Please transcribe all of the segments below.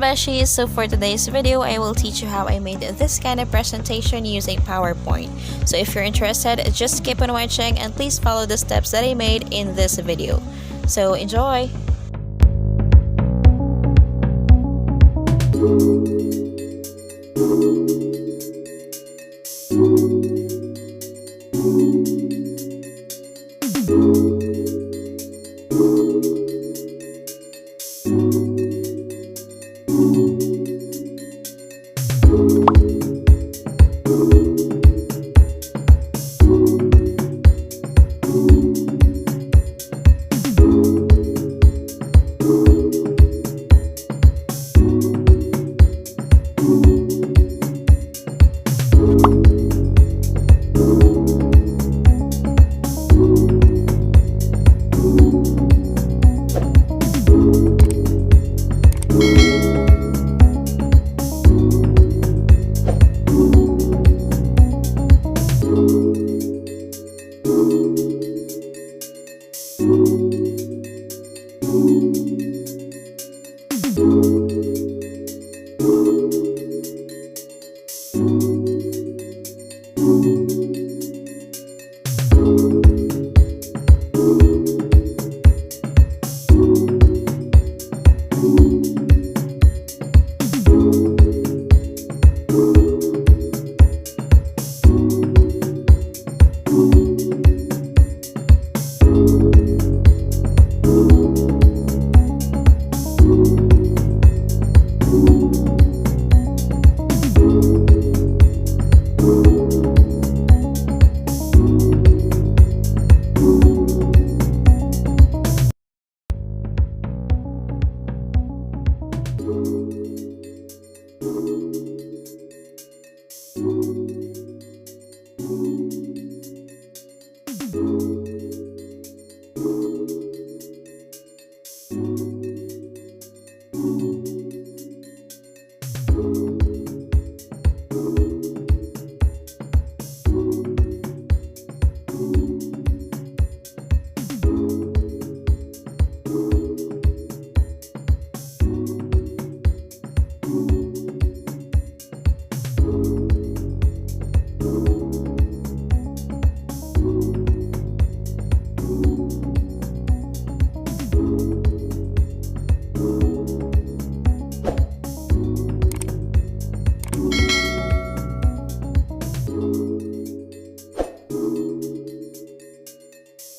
Beshies! So for today's video, I will teach you how I made this kind of presentation using PowerPoint. So if you're interested, just keep on watching and please follow the steps that I made in this video. So enjoy!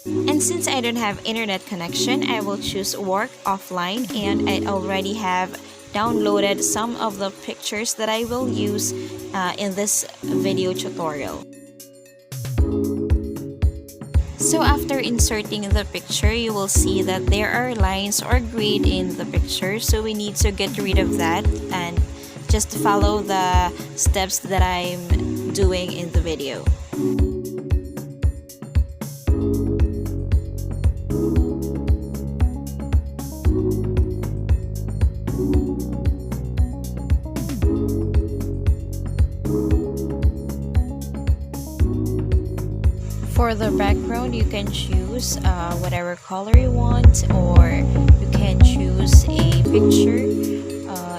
And since I don't have internet connection, I will choose work offline, and I already have downloaded some of the pictures that I will use in this video tutorial. So after inserting the picture, you will see that there are lines or grid in the picture, so we need to get rid of that and just follow the steps that I'm doing in the video. For the background, you can choose whatever color you want, or you can choose a picture,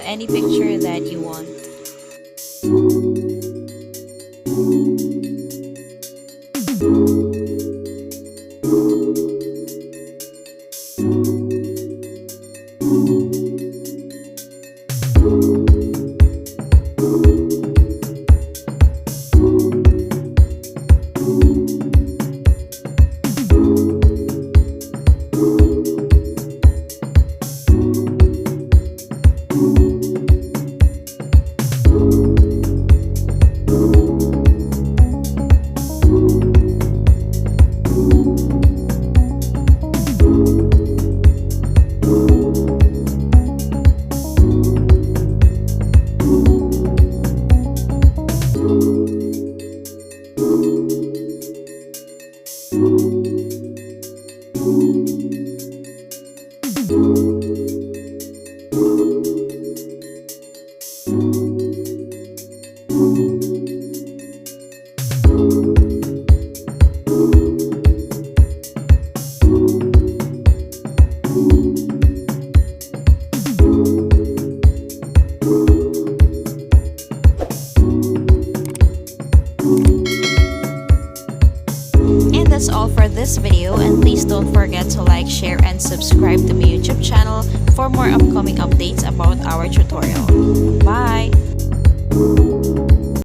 any picture that you want. this video, and please don't forget to like, share, and subscribe to my YouTube channel for more upcoming updates about our tutorial. Bye!